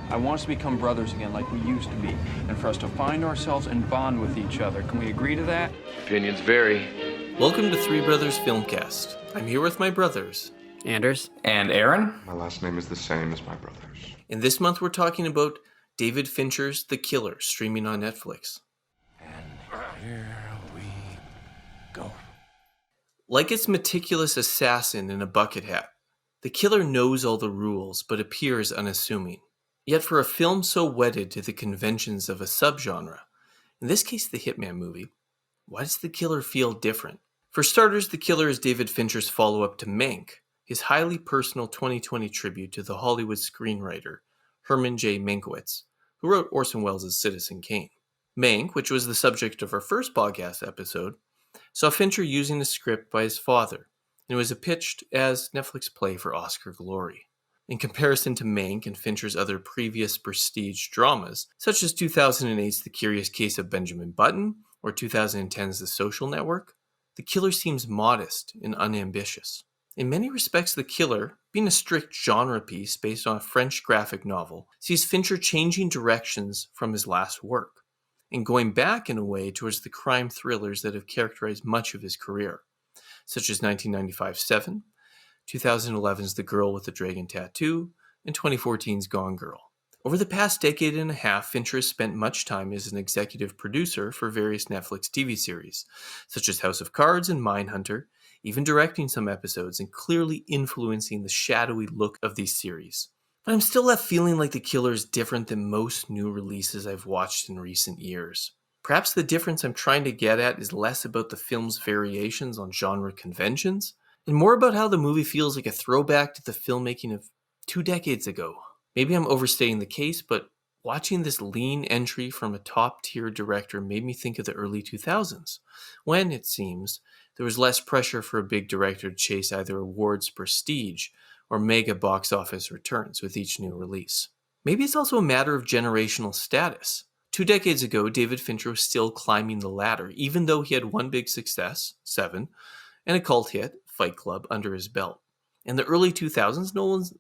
I want us to become brothers again like we used to be, and for us to find ourselves and bond with each other. Can we agree to that? Opinions vary. Welcome to Three Brothers Filmcast. I'm here with my brothers, Anders. And Aaron. My last name is the same as my brother's. And this month we're talking about David Fincher's The Killer, streaming on Netflix. And here we go. Like its meticulous assassin in a bucket hat, The Killer knows all the rules but appears unassuming. Yet for a film so wedded to the conventions of a subgenre, in this case the Hitman movie, why does The Killer feel different? For starters, The Killer is David Fincher's follow-up to Mank, his highly personal 2020 tribute to the Hollywood screenwriter Herman J. Mankiewicz, who wrote Orson Welles' Citizen Kane. Mank, which was the subject of our first podcast episode, saw Fincher using a script by his father, and was pitched as Netflix play for Oscar glory. In comparison to Mank and Fincher's other previous prestige dramas, such as 2008's The Curious Case of Benjamin Button or 2010's The Social Network, The Killer seems modest and unambitious. In many respects, The Killer, being a strict genre piece based on a French graphic novel, sees Fincher changing directions from his last work, and going back in a way towards the crime thrillers that have characterized much of his career, such as 1995's Seven, 2011's The Girl with the Dragon Tattoo, and 2014's Gone Girl. Over the past decade and a half, Fincher has spent much time as an executive producer for various Netflix TV series, such as House of Cards and Mindhunter, even directing some episodes and clearly influencing the shadowy look of these series. But I'm still left feeling like The Killer is different than most new releases I've watched in recent years. Perhaps the difference I'm trying to get at is less about the film's variations on genre conventions, and more about how the movie feels like a throwback to the filmmaking of 2 decades ago. Maybe I'm overstating the case, but watching this lean entry from a top-tier director made me think of the early 2000s, when, it seems, there was less pressure for a big director to chase either awards prestige or mega box office returns with each new release. Maybe it's also a matter of generational status. 2 decades ago, David Fincher was still climbing the ladder, even though he had one big success, Seven, and a cult hit, Fight Club, under his belt. In the early 2000s,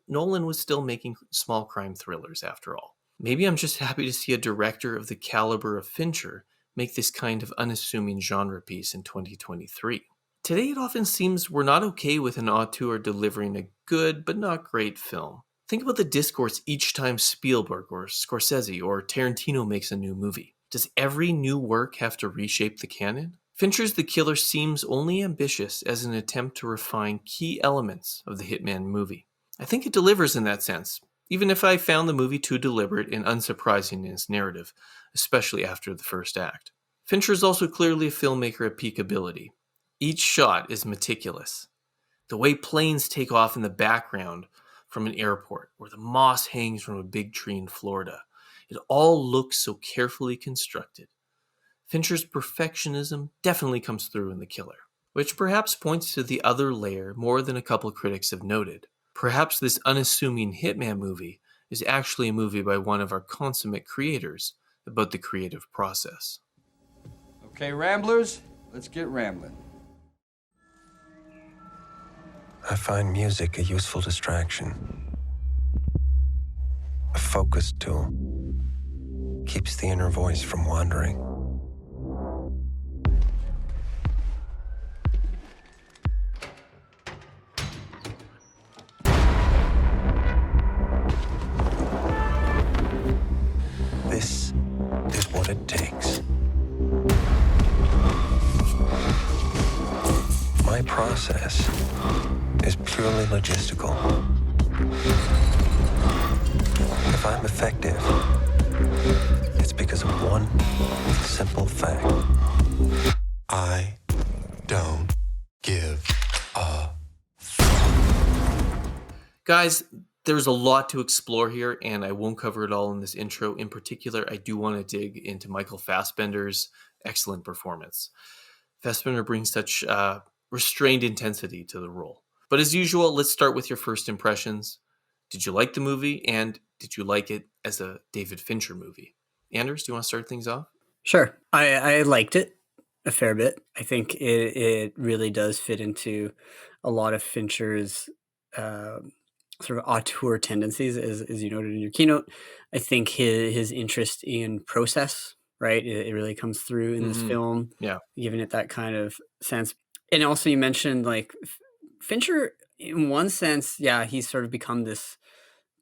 Nolan was still making small crime thrillers, after all. Maybe I'm just happy to see a director of the caliber of Fincher make this kind of unassuming genre piece in 2023. Today, it often seems we're not okay with an auteur delivering a good but not great film. Think about the discourse each time Spielberg or Scorsese or Tarantino makes a new movie. Does every new work have to reshape the canon? Fincher's The Killer seems only ambitious as an attempt to refine key elements of the Hitman movie. I think it delivers in that sense, even if I found the movie too deliberate and unsurprising in its narrative, especially after the first act. Fincher is also clearly a filmmaker at peak ability. Each shot is meticulous. The way planes take off in the background from an airport, or the moss hangs from a big tree in Florida, it all looks so carefully constructed. Fincher's perfectionism definitely comes through in The Killer, which perhaps points to the other layer more than a couple critics have noted. Perhaps this unassuming Hitman movie is actually a movie by one of our consummate creators about the creative process. Okay, Ramblers, let's get rambling. I find music a useful distraction. A focus tool. Keeps the inner voice from wandering. This is what it takes. My process is purely logistical. If I'm effective, it's because of one simple fact. I don't give a Guys, there's a lot to explore here, and I won't cover it all in this intro. In particular, I do want to dig into Michael Fassbender's excellent performance. Fassbender brings such restrained intensity to the role. But as usual, let's start with your first impressions. Did you like the movie, and did you like it as a David Fincher movie? Anders, do you want to start things off? Sure. I liked it a fair bit. I think it really does fit into a lot of Fincher's sort of auteur tendencies, as you noted in your keynote. I think his interest in process, right, it really comes through in this film, giving it that kind of sense. And also, you mentioned like Fincher, in one sense, he's sort of become this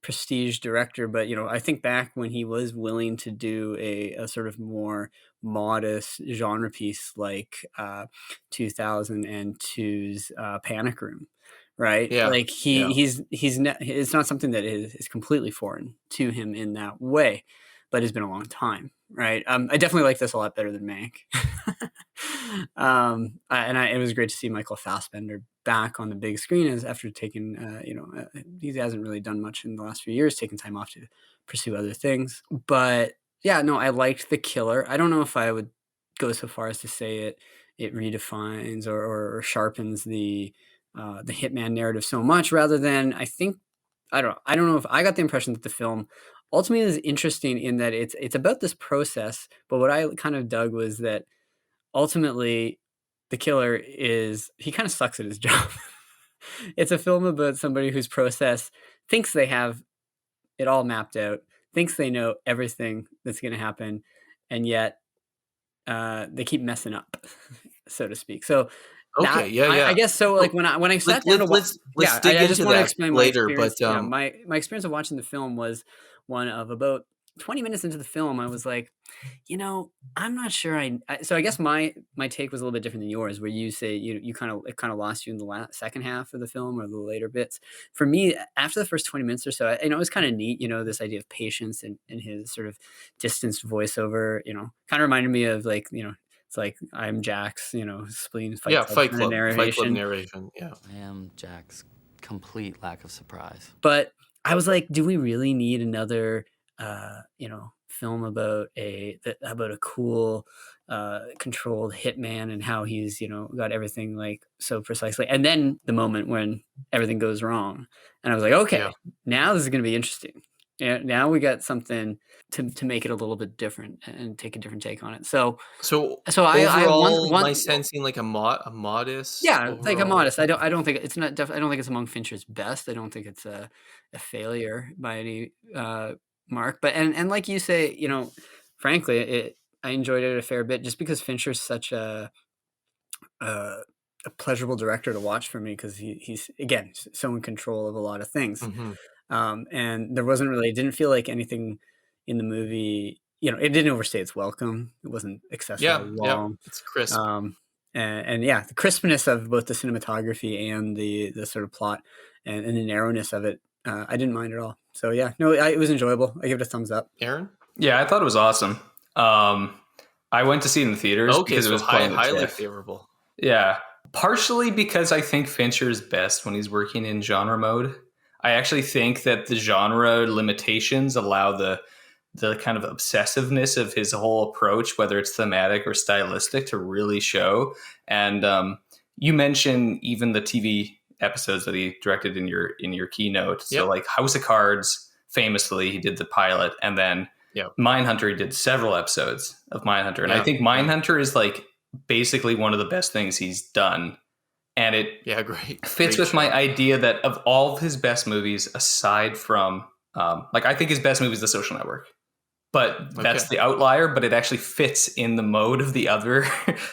prestige director, but I think back when he was willing to do a sort of more modest genre piece like 2002's Panic Room, right? Like it's not something that is completely foreign to him in that way, but it's been a long time, right? I definitely like this a lot better than Mank. It was great to see Michael Fassbender back on the big screen as after taking, he hasn't really done much in the last few years, taking time off to pursue other things. But I liked The Killer. I don't know if I would go so far as to say it redefines or sharpens the hitman narrative so much, rather than I don't know if I got the impression that the film ultimately is interesting in that it's about this process. But what I kind of dug was that ultimately the killer he kind of sucks at his job. It's a film about somebody whose process thinks they have it all mapped out, thinks they know everything that's going to happen, and yet they keep messing up, so to speak. So I guess so. Like when I sat down to watch, let's dig I just into want to that explain later. My experience. But my experience of watching the film was one of about 20 minutes into the film. I was like, I'm not sure. So I guess my take was a little bit different than yours, where you say you kind of lost you in the second half of the film or the later bits. For me, after the first 20 minutes or so, it was kind of neat. This idea of patience and his sort of distanced voiceover. Kind of reminded me of like it's like I'm Jack's spleen Fight Club narration. Yeah, I am Jack's complete lack of surprise. But I was like, do we really need another film about a cool controlled hitman and how he's got everything like so precisely, and then the moment when everything goes wrong, and I was like, okay, now this is going to be interesting. Now we got something to make it a little bit different and take a different take on it. So overall, am I sensing like a modest? Like a modest. I don't think it's not. I don't think it's among Fincher's best. I don't think it's a failure by any mark. But and like you say, frankly, I enjoyed it a fair bit just because Fincher's such a pleasurable director to watch for me, because he's again so in control of a lot of things. And there wasn't really, it didn't feel like anything in the movie, it didn't overstay its welcome. It wasn't excessively long. It's crisp. And the crispness of both the cinematography and the sort of plot and the narrowness of it, I didn't mind at all. So it was enjoyable. I give it a thumbs up. Aaron? Yeah, I thought it was awesome. I went to see it in the theaters because it was highly favorable. Yeah, partially because I think Fincher is best when he's working in genre mode. I actually think that the genre limitations allow the kind of obsessiveness of his whole approach, whether it's thematic or stylistic, to really show. And you mentioned even the TV episodes that he directed in your keynote. So like House of Cards, famously, he did the pilot, and then Mindhunter, he did several episodes of Mindhunter. And I think Mindhunter is like basically one of the best things he's done. And it fits with my idea that of all of his best movies, aside from, I think his best movie is The Social Network. But that's the outlier, but it actually fits in the mode of the other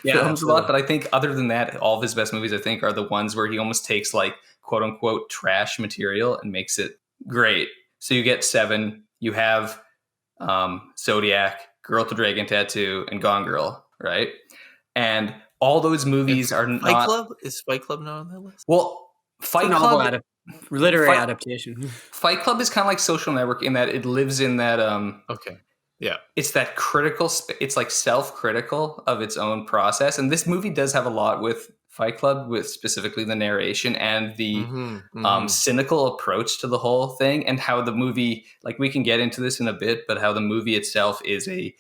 films a lot. But I think other than that, all of his best movies, I think, are the ones where he almost takes like quote unquote trash material and makes it great. So you get Seven, you have Zodiac, Girl with the Dragon Tattoo, and Gone Girl, right? And all those movies are not... Fight Club? Is Fight Club not on that list? Well, Fight Club... literary adaptation. Fight Club is kind of like Social Network in that it lives in that... It's that critical... It's like self-critical of its own process. And this movie does have a lot with Fight Club, with specifically the narration and the cynical approach to the whole thing, and how the movie... Like, we can get into this in a bit, but how the movie itself is a...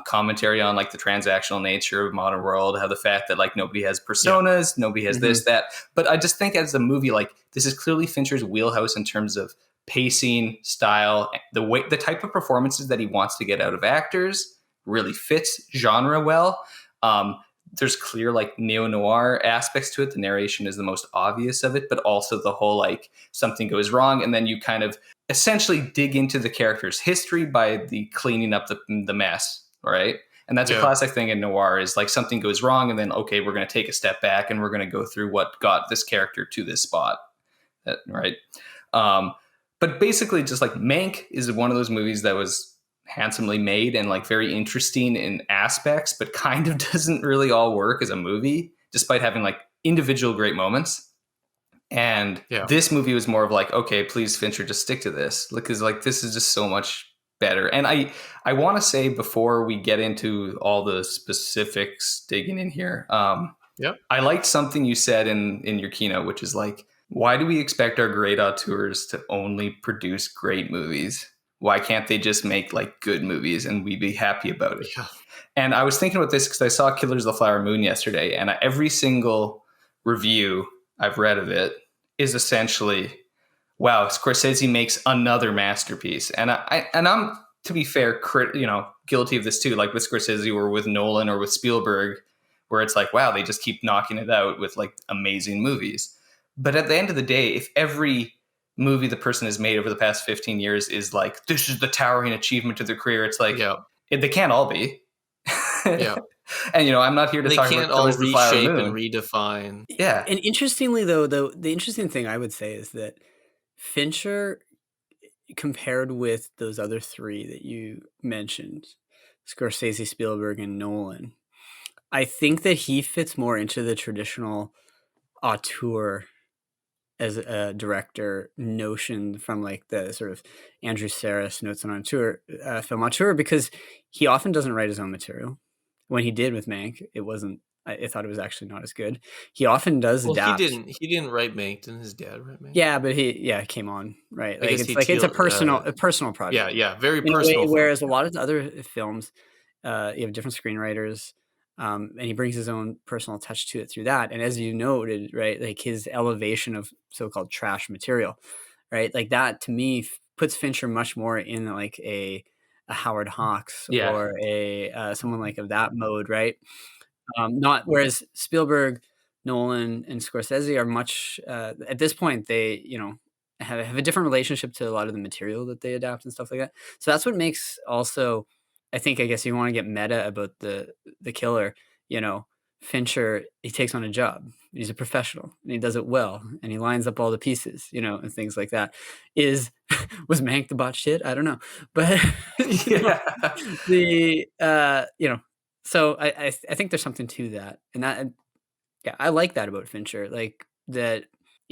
commentary on like the transactional nature of modern world, how the fact that like nobody has personas, nobody has this, that. But I just think as a movie, like this is clearly Fincher's wheelhouse in terms of pacing, style, the type of performances that he wants to get out of actors really fits genre well. there's clear like neo-noir aspects to it. The narration is the most obvious of it, but also the whole like something goes wrong, and then you kind of essentially dig into the character's history by the cleaning up the mess, right? And that's a classic thing in noir, is like something goes wrong, and then okay, we're going to take a step back and we're going to go through what got this character to this spot, right? But basically, just like Mank is one of those movies that was handsomely made and like very interesting in aspects, but kind of doesn't really all work as a movie, despite having like individual great moments. And this movie was more of like, okay, please Fincher, just stick to this, because like this is just so much better. And I want to say, before we get into all the specifics digging in here, I liked something you said in your keynote, which is like, why do we expect our great auteurs to only produce great movies? Why can't they just make like good movies and we'd be happy about it? Yeah. And I was thinking about this because I saw Killers of the Flower Moon yesterday, and every single review I've read of it is essentially, wow, Scorsese makes another masterpiece. And I'm, to be fair, guilty of this too, like with Scorsese or with Nolan or with Spielberg, where it's like, wow, they just keep knocking it out with like amazing movies. But at the end of the day, if every movie the person has made over the past 15 years is like, this is the towering achievement of their career, it's like, they can't all be. And I'm not here to talk about all reshape and redefine. Yeah. And interestingly, though, the interesting thing I would say is that Fincher, compared with those other three that you mentioned, Scorsese, Spielberg, and Nolan, I think that he fits more into the traditional auteur as a director notion from like the sort of Andrew Sarris Notes on Auteur, film auteur, because he often doesn't write his own material. When he did with Mank, it wasn't, I thought it was actually not as good. He often does adapt. He didn't write Mank. Didn't his dad write Mank? Yeah, but it came on, right? Like it's a personal project. Yeah, very personal. Whereas a lot of the other films, you have different screenwriters, and he brings his own personal touch to it through that. And as you noted, right, like his elevation of so-called trash material, right, like that to me puts Fincher much more in like a Howard Hawks or a someone like of that mode, right? Not whereas Spielberg, Nolan, and Scorsese are much at this point they have a different relationship to a lot of the material that they adapt and stuff like that. So that's what makes also, I guess you want to get meta about the Killer, Fincher, he takes on a job. He's a professional and he does it well, and he lines up all the pieces, and things like that. Was Mank the botched hit? I don't know, but so I think there's something to that, and that I like that about Fincher, like that.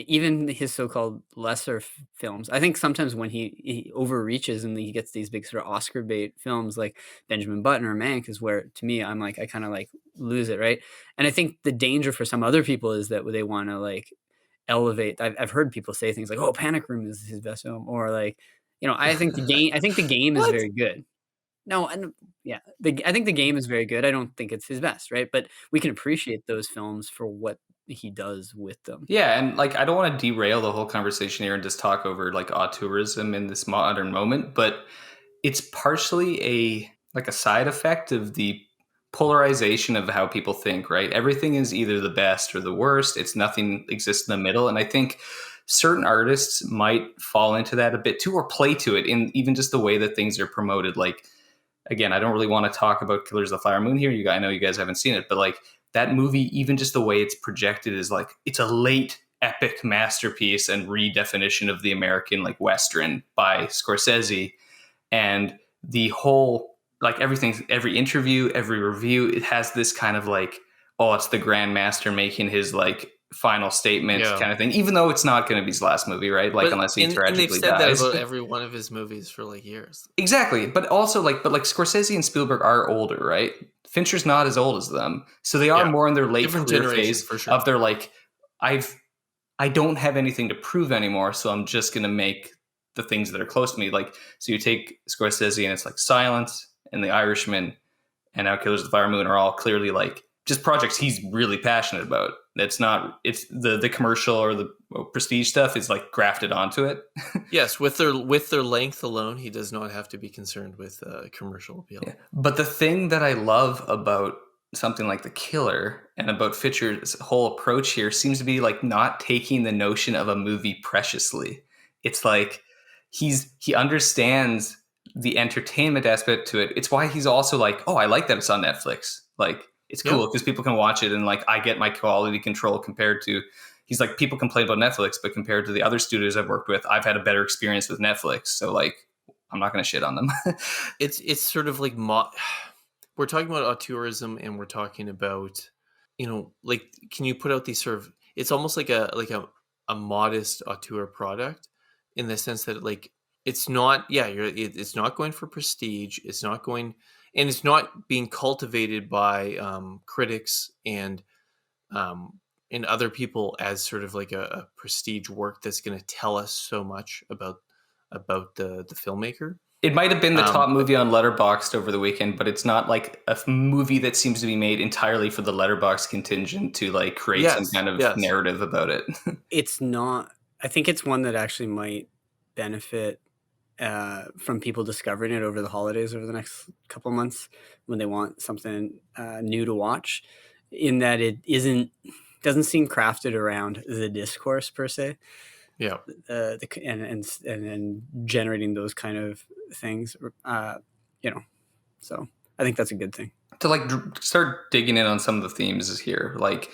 Even his so-called lesser films, I think sometimes when he overreaches and he gets these big sort of Oscar bait films like Benjamin Button or Mank is where, to me, I'm like, I kind of like lose it, right? And I think the danger for some other people is that they want to like elevate. I've heard people say things like, "Oh, Panic Room is his best film," or like, I think the game. I think the game is very good. No, and I think the game is very good. I don't think it's his best, right? But we can appreciate those films for what he does with them. Yeah, and like I don't want to derail the whole conversation here and just talk over like auteurism in this modern moment, but it's partially a side effect of the polarization of how people think, right? Everything is either the best or the worst. It's nothing exists in the middle. And I think certain artists might fall into that a bit too, or play to it in even just the way that things are promoted. Like, again, I don't really want to talk about Killers of the Flower Moon here. I know you guys haven't seen it, but like that movie, even just the way it's projected is like, it's a late epic masterpiece and redefinition of the American like Western by Scorsese. And the whole, like everything, every interview, every review, it has this kind of like, oh, it's the grandmaster making his like final statement kind of thing, even though it's not going to be his last movie, right? Like, unless he tragically dies. And they've said that about every one of his movies for like years. Exactly. But also like Scorsese and Spielberg are older, right? Fincher's not as old as them. So they are more in their late career phase for sure. Of their like, I don't have anything to prove anymore, so I'm just going to make the things that are close to me. Like, so you take Scorsese and it's like Silence and The Irishman and now Killers of the Flower Moon are all clearly like just projects he's really passionate about. It's the commercial or the prestige stuff is like grafted onto it. Yes, with their length alone, he does not have to be concerned with commercial appeal. Yeah. But the thing that I love about something like The Killer and about Fincher's whole approach here seems to be like not taking the notion of a movie preciously. It's like he understands the entertainment aspect to it. It's why he's also like, oh, I like that it's on Netflix. Like, it's cool because people can watch it, and like I get my quality control compared to. He's like, people complain about Netflix, but compared to the other studios I've worked with, I've had a better experience with Netflix. So like, I'm not going to shit on them. It's sort of like we're talking about auteurism, and we're talking about, like, can you put out these sort of, it's almost like a modest auteur product, in the sense that like it's not it's not going for prestige, it's not going, and it's not being cultivated by critics and other people as sort of like a prestige work that's going to tell us so much about the filmmaker. It might have been the top movie on Letterboxd over the weekend, but it's not like a movie that seems to be made entirely for the Letterboxd contingent to like create some kind of narrative about it. It's not. I think it's one that actually might benefit from people discovering it over the holidays, over the next couple of months, when they want something new to watch, in that it doesn't seem crafted around the discourse per se. Yeah. And generating those kind of things, so I think that's a good thing. To like start digging in on some of the themes here. Like,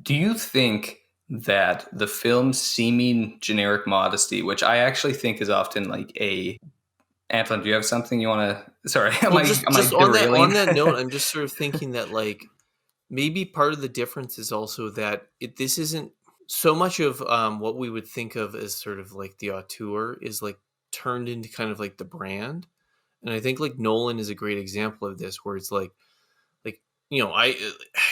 do you think that the film's seeming generic modesty, which I actually think is often like Anton, do you have something you want to, sorry, am I derailing? On that note, I'm just sort of thinking that like, maybe part of the difference is also that this isn't so much of what we would think of as sort of like the auteur is like turned into kind of like the brand. And I think like Nolan is a great example of this, where it's like, I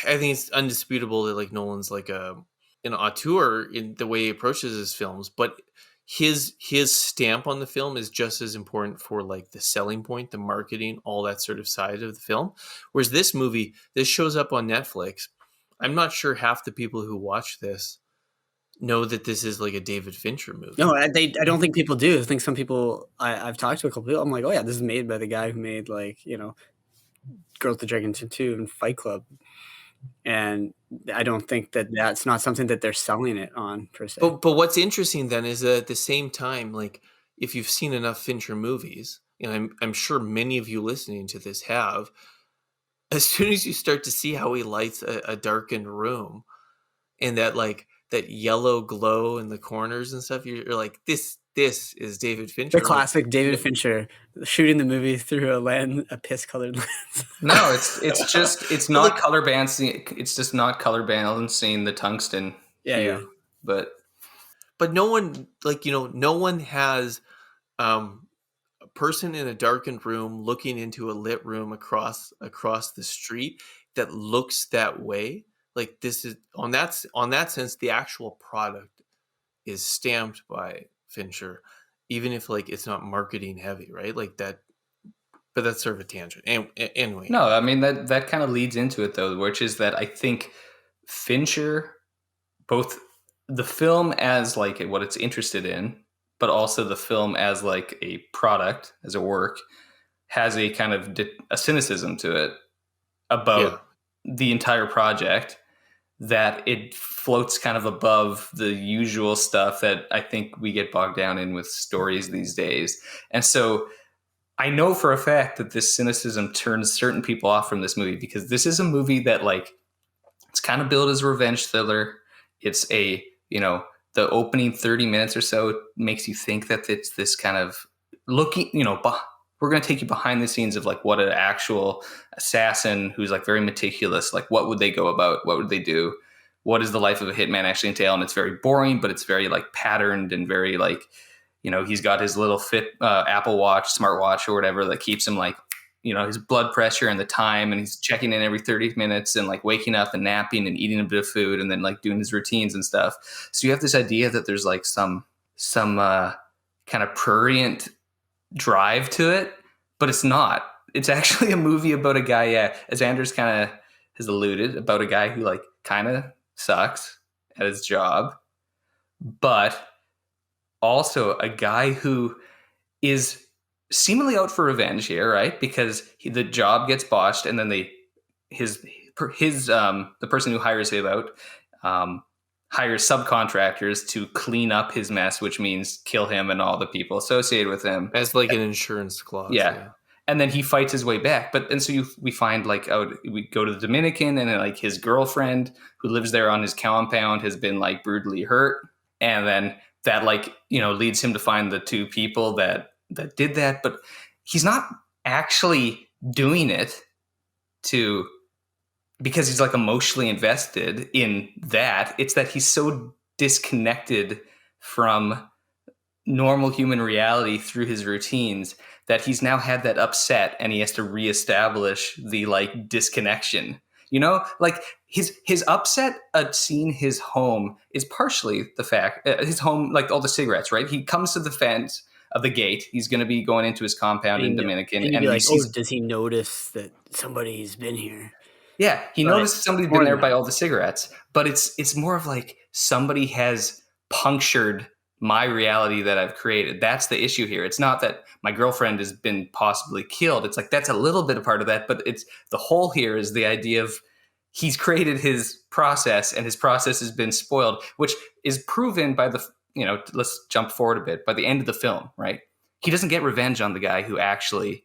think it's undisputable that like Nolan's like an auteur in the way he approaches his films, but his stamp on the film is just as important for like the selling point, the marketing, all that sort of side of the film. Whereas this movie, this shows up on Netflix. I'm not sure half the people who watch this know that this is like a David Fincher movie. No, I don't think people do. I think some people, I've talked to a couple people, I'm like, oh yeah, this is made by the guy who made like, Girl with the Dragon Tattoo and Fight Club. And I don't think that's not something that they're selling it on per se. But what's interesting then is that at the same time, like if you've seen enough Fincher movies, and I'm sure many of you listening to this have, as soon as you start to see how he lights a darkened room, and that like that yellow glow in the corners and stuff, you're like, this is David Fincher. The classic David Fincher shooting the movie through a piss-colored lens. No, it's not color balancing. It's just not color balancing the tungsten hue. But no one, like, no one has a person in a darkened room looking into a lit room across the street that looks that way. Like, this is on that sense, the actual product is stamped by Fincher, even if like it's not marketing heavy, right? Like that, but that's sort of a tangent. Anyway. No, I mean that kind of leads into it though, which is that I think Fincher, both the film as like what it's interested in, but also the film as like a product, as a work, has a kind of a cynicism to it about the entire project, that it floats kind of above the usual stuff that I think we get bogged down in with stories these days. And so I know for a fact that this cynicism turns certain people off from this movie, because this is a movie that like, it's kind of billed as a revenge thriller. It's the opening 30 minutes or so makes you think that it's this kind of looking, we're going to take you behind the scenes of like what an actual assassin who's like very meticulous, like what would they go about? What would they do? What does the life of a hitman actually entail? And it's very boring, but it's very like patterned and very like, he's got his little Apple Watch, smartwatch or whatever that keeps him like, his blood pressure and the time, and he's checking in every 30 minutes and like waking up and napping and eating a bit of food and then like doing his routines and stuff. So you have this idea that there's like some kind of prurient drive to it, but it's not. It's actually a movie about a guy, as Anders kind of has alluded, about a guy who like kind of sucks at his job, but also a guy who is seemingly out for revenge here, right? Because the job gets botched, and then the the person who hires him out hires subcontractors to clean up his mess, which means kill him and all the people associated with him. As like an insurance clause. Yeah. And then he fights his way back. We find like, we go to the Dominican, and then like his girlfriend who lives there on his compound has been like brutally hurt. And then that like, leads him to find the two people that did that. But he's not actually doing it because he's like emotionally invested in that. It's that he's so disconnected from normal human reality through his routines that he's now had that upset, and he has to reestablish the like disconnection. Like his upset at seeing his home is partially the fact his home, like all the cigarettes, right? He comes to the fence of the gate. He's going to be going into his compound in Dominican, and he like, sees, does he notice that somebody's been here? Yeah, he But notices somebody's been there by all the cigarettes, but it's more of like somebody has punctured my reality that I've created. That's the issue here. It's not that my girlfriend has been possibly killed. It's like that's a little bit a part of that, but it's the whole here is the idea of he's created his process, and his process has been spoiled, which is proven by let's jump forward a bit. By the end of the film, right? He doesn't get revenge on the guy who actually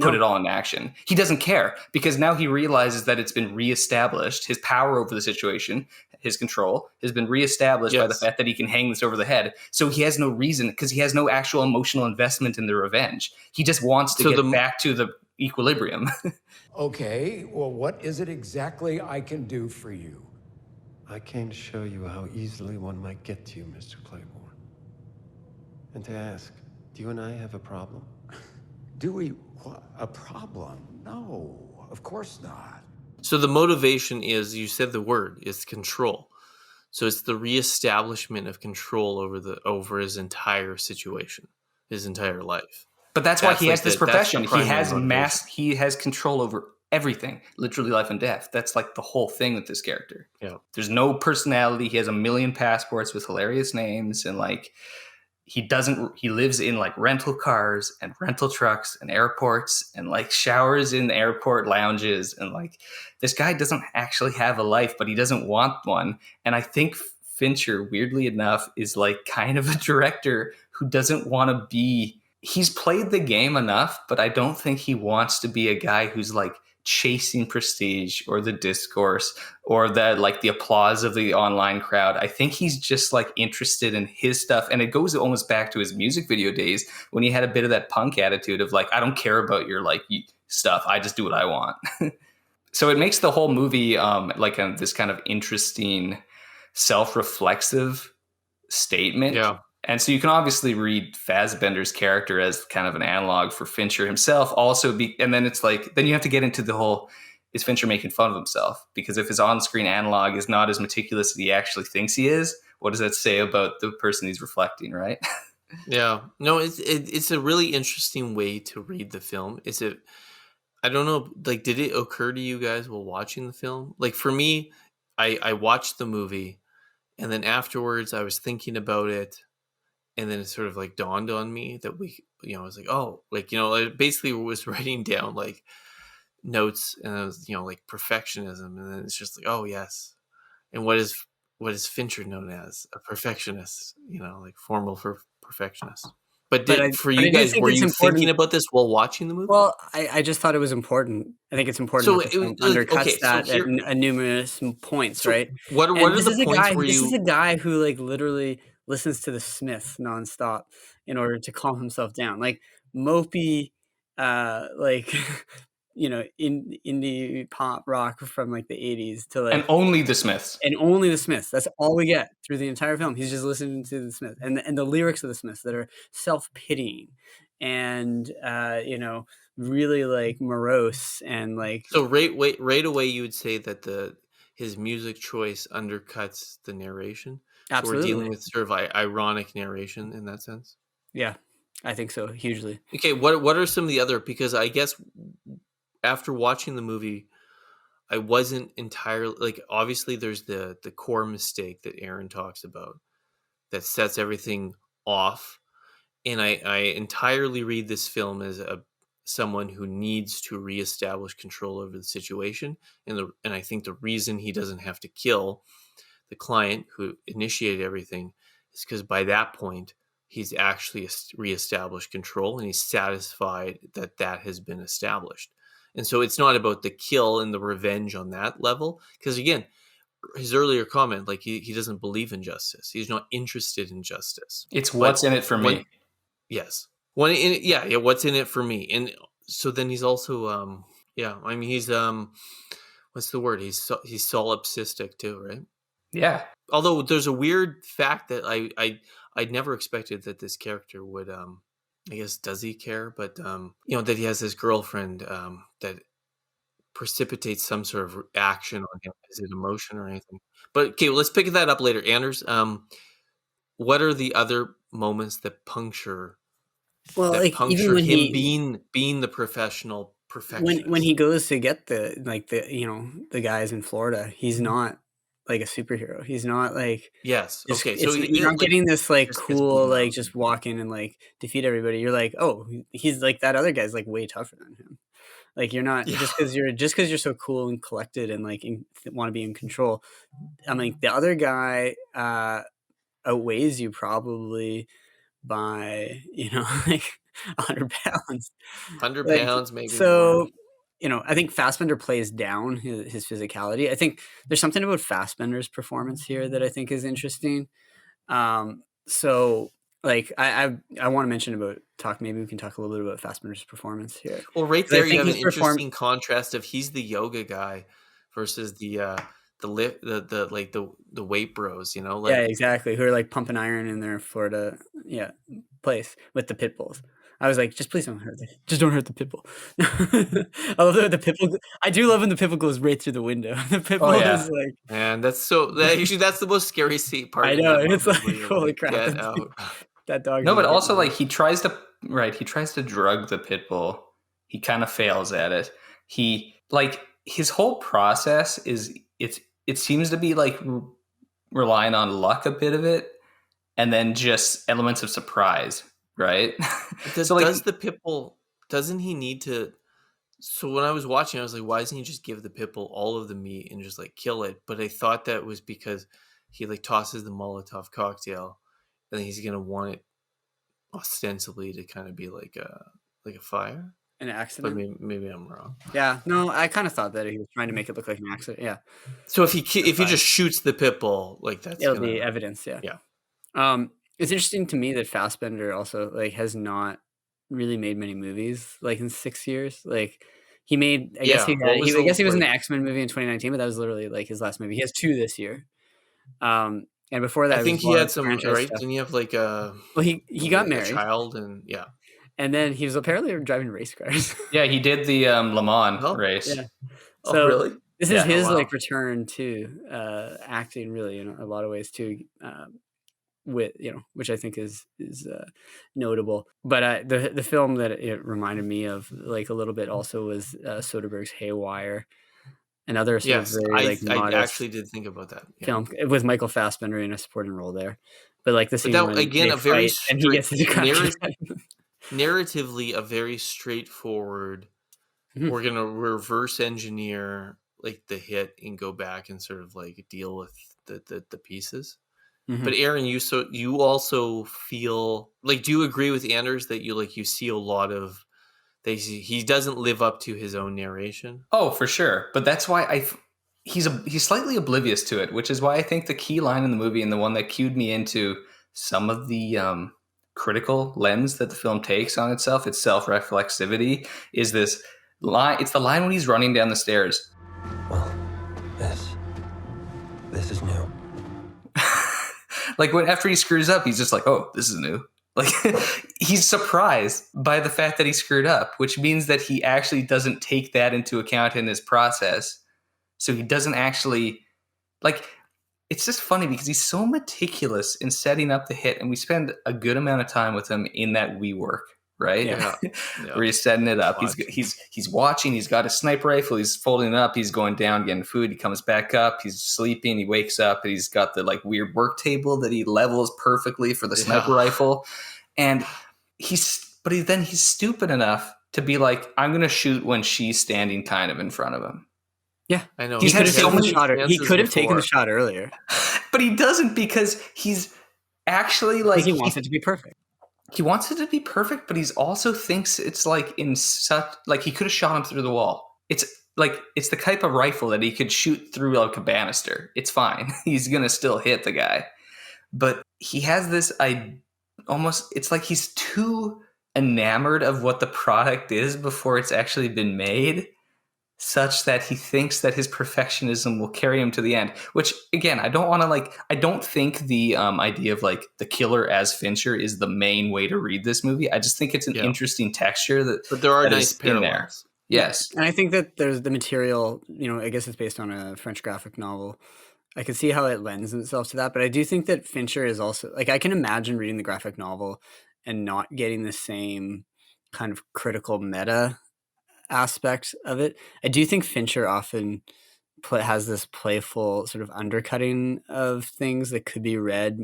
put it all in action. He doesn't care because now he realizes that it's been reestablished. His power over the situation, his control, has been reestablished by the fact that he can hang this over the head. So he has no reason, because he has no actual emotional investment in the revenge. He just wants to get back to the equilibrium. Okay, well, what is it exactly I can do for you? I came to show you how easily one might get to you, Mr. Claiborne. And to ask, do you and I have a problem? Do we? A problem? No, of course not. So the motivation is, you said the word, is control. So it's the reestablishment of control over his entire situation, his entire life. But that's why he has this profession. He has control over everything, literally life and death. That's like the whole thing with this character. Yeah. There's no personality. He has a million passports with hilarious names, and like he lives in like rental cars and rental trucks and airports, and like showers in airport lounges, and like this guy doesn't actually have a life, but he doesn't want one. And I think Fincher, weirdly enough, is like kind of a director who doesn't want to be. He's played the game enough, but I don't think he wants to be a guy who's like chasing prestige or the discourse or the applause of the online crowd. I think he's just like interested in his stuff. And it goes almost back to his music video days when he had a bit of that punk attitude of like, I don't care about your like stuff. I just do what I want. So it makes the whole movie this kind of interesting self-reflexive statement. Yeah. And so you can obviously read Fassbender's character as kind of an analog for Fincher himself and then it's like, then you have to get into the whole, is Fincher making fun of himself? Because if his on-screen analog is not as meticulous as he actually thinks he is, what does that say about the person he's reflecting, right? Yeah. No, it's a really interesting way to read the film. I don't know, like, did it occur to you guys while watching the film? Like for me, I watched the movie, and then afterwards I was thinking about it. And then it sort of like dawned on me that I was like, oh, like, I basically was writing down like notes, and I was, like perfectionism. And then it's just like, oh yes. And what is Fincher known as? A perfectionist, like formal for perfectionist. But for you guys, were you thinking about this while watching the movie? Well, I just thought it was important. I think it's important So that the film undercuts that at numerous points, right? What are the points where This is a guy who like literally listens to the Smiths nonstop in order to calm himself down, like mopey, indie pop rock from like the 80s to like, and only the Smiths. That's all we get through the entire film. He's just listening to the Smiths and the lyrics of the Smiths that are self-pitying and really like morose and like. So right away you would say that his music choice undercuts the narration. Absolutely. So we're dealing with sort of ironic narration in that sense. Yeah, I think so, hugely. Okay, what are some of the other? Because I guess after watching the movie, I wasn't entirely like. Obviously, there's the core mistake that Aaron talks about that sets everything off, and I entirely read this film as someone who needs to reestablish control over the situation. And I think the reason he doesn't have to kill the client who initiated everything is because by that point, he's actually reestablished control and he's satisfied that that has been established. And so it's not about the kill and the revenge on that level. Because again, his earlier comment, like he doesn't believe in justice. He's not interested in justice. It's what's in it for me. Yes. What's in it for me? And so then he's also, he's, what's the word? He's solipsistic too, right? Yeah. Although there's a weird fact that I'd never expected that this character would, I guess, does he care? But, that he has this girlfriend that precipitates some sort of action on him. Is it emotion or anything? But, okay, well, let's pick that up later. Anders, what are the other moments that puncture Well, like even when him being the professional perfectionist? When he goes to get the guys in Florida, he's not like a superhero. He's not like yes. Okay, so you're not getting this like cool like just walk in and like defeat everybody. You're like, oh, he's like that other guy's like way tougher than him. Like you're not just because you're so cool and collected and like want to be in control. I mean, the other guy outweighs you probably by like 100 pounds. 100 pounds, maybe. So more. I think Fassbender plays down his physicality. I think there's something about Fassbender's performance here that I think is interesting. So like I want to mention maybe we can talk a little bit about Fassbender's performance here. Well, right there you have an interesting contrast of he's the yoga guy versus the weight bros, yeah, exactly, who are like pumping iron in their Florida place with the pit bulls. I was like, just please don't hurt the pit bull. I love the pit bull. I do love when the pit bull goes right through the window. The pit bull is like, and that's the most scary part. I know, it's like, holy crap, get out. That dog. No, but also like he tries to drug the pit bull. He kind of fails at it. He his whole process is it seems to be like relying on luck a bit of it, and then just elements of surprise, right? Does the pit bull, doesn't he need to? So when I was watching, I was like, why doesn't he just give the pit bull all of the meat and just like kill it? But I thought that was because he like tosses the Molotov cocktail, and he's gonna want it ostensibly to kind of be like a fire. An accident? But maybe I'm wrong. Yeah, no, I kind of thought that he was trying to make it look like an accident. Yeah. So if he just shoots the pit bull, like it'll be evidence. Yeah. Yeah. It's interesting to me that Fassbender also like has not really made many movies like in 6 years. Like he made, I guess he was in the X-Men movie in 2019, but that was literally like his last movie. He has 2 this year. And before that, I think he had some, right? Stuff. Didn't he have like a? Well, he got married, a child, and yeah. And then he was apparently driving race cars. Yeah, he did the Le Mans race. Yeah. So really? This is his like return to acting, really, in a lot of ways too. With which I think is notable. But the film that it reminded me of like a little bit also was Soderbergh's Haywire. Another sort of very, I actually did think about that film with Michael Fassbender in a supporting role there. But like the scene when again, a very and he gets his narratively a very straightforward. Mm-hmm. We're gonna reverse engineer like the hit and go back and sort of like deal with the pieces. Mm-hmm. But Aaron, you also feel like, do you agree with Anders that you see a lot of he doesn't live up to his own narration? Oh, for sure. But that's why he's slightly oblivious to it, which is why I think the key line in the movie and the one that cued me into some of the critical lens that the film takes on itself, its self-reflexivity, is this line. It's the line when he's running down the stairs. Well, this is new. Like after he screws up, he's just like, oh, this is new. Like he's surprised by the fact that he screwed up, which means that he actually doesn't take that into account in his process. So he doesn't actually it's just funny because he's so meticulous in setting up the hit, and we spend a good amount of time with him in that WeWork, right? Yeah. Where he's setting it up. He's watching. He's got a sniper rifle. He's folding it up. He's going down, getting food. He comes back up. He's sleeping. He wakes up, and he's got the weird work table that he levels perfectly for the sniper rifle. And he's stupid enough to be like, I'm going to shoot when she's standing kind of in front of him. Yeah, I know. he could have so taken the many shot. He chances could have taken the before. shot earlier But he doesn't, because he's actually because like, he wants it to be perfect. he wants it to be perfect, but he's also thinks it's like in such, like he could have shot him through the wall. It's like, it's the type of rifle that he could shoot through like a banister. It's fine. He's going to still hit the guy. But he has this, it's like he's too enamored of what the product is before it's actually been made, such that he thinks that his perfectionism will carry him to the end. Which, again, I don't think the idea of like the killer as Fincher is the main way to read this movie. I just think it's an interesting texture but there are that nice is in there. parallels. Yes. And I think that there's the material, I guess it's based on a French graphic novel. I can see how it lends itself to that, but I do think that Fincher is also, like, I can imagine reading the graphic novel and not getting the same kind of critical meta aspect of it. I do think Fincher often has this playful sort of undercutting of things that could be read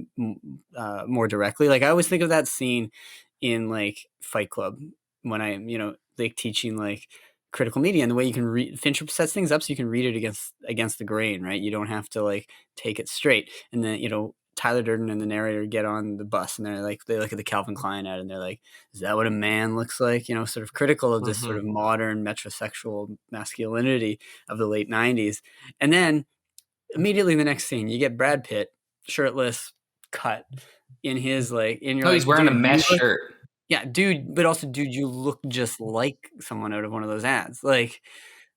more directly. Like, I always think of that scene in like Fight Club when I am, like teaching like critical media, and the way you can read, Fincher sets things up so you can read it against the grain, right? You don't have to like take it straight. And then, Tyler Durden and the narrator get on the bus, and they look at the Calvin Klein ad, and they're like, is that what a man looks like? Sort of critical of this sort of modern metrosexual masculinity of the late 90s. And then immediately in the next scene, you get Brad Pitt, shirtless, cut in his He's wearing a mesh shirt. Yeah, dude, but also, dude, you look just like someone out of one of those ads. Like,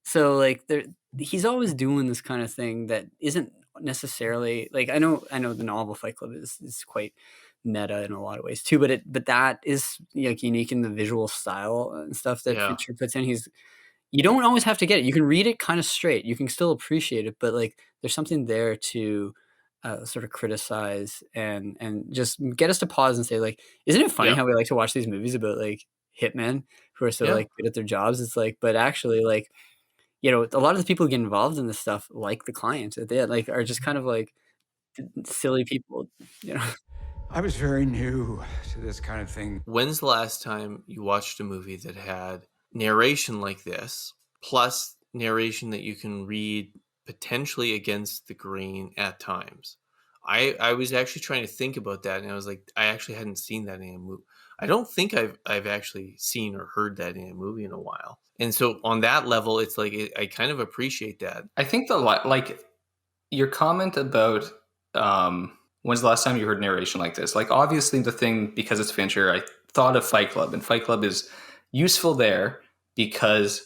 so like he's always doing this kind of thing that isn't necessarily like, I know the novel Fight Club is quite meta in a lot of ways too, but that is like unique in the visual style and stuff that Fincher puts in. You don't always have to get it. You can read it kind of straight. You can still appreciate it, but like there's something there to sort of criticize and just get us to pause and say, like, isn't it funny how we like to watch these movies about like hitmen who are so like good at their jobs? It's like, but actually, like, a lot of the people who get involved in this stuff, like the clients, they like are just kind of like silly people. I was very new to this kind of thing. When's the last time you watched a movie that had narration like this, plus narration that you can read potentially against the grain at times? I was actually trying to think about that, and I was like, I actually hadn't seen that in a movie. I don't think I've actually seen or heard that in a movie in a while. And so on that level, it's like I kind of appreciate that. I think your comment about when's the last time you heard narration like this? Like, obviously the thing, because it's Fincher, I thought of Fight Club, and Fight Club is useful there because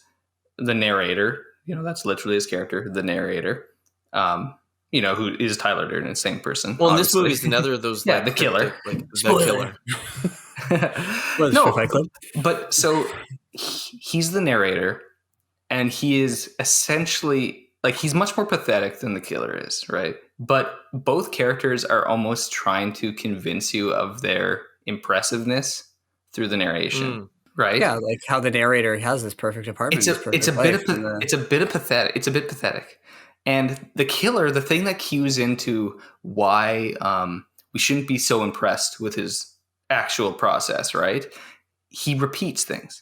the narrator, that's literally his character, the narrator, who is Tyler Durden, the same person. Well, this movie is another of those, the killer. The killer. No, Fight Club. But so he's the narrator, and he is essentially like, he's much more pathetic than the killer is, right? But both characters are almost trying to convince you of their impressiveness through the narration, right? Yeah, like how the narrator has this perfect apartment. It's a bit pathetic. And the killer, the thing that cues into why we shouldn't be so impressed with his actual process, right? He repeats things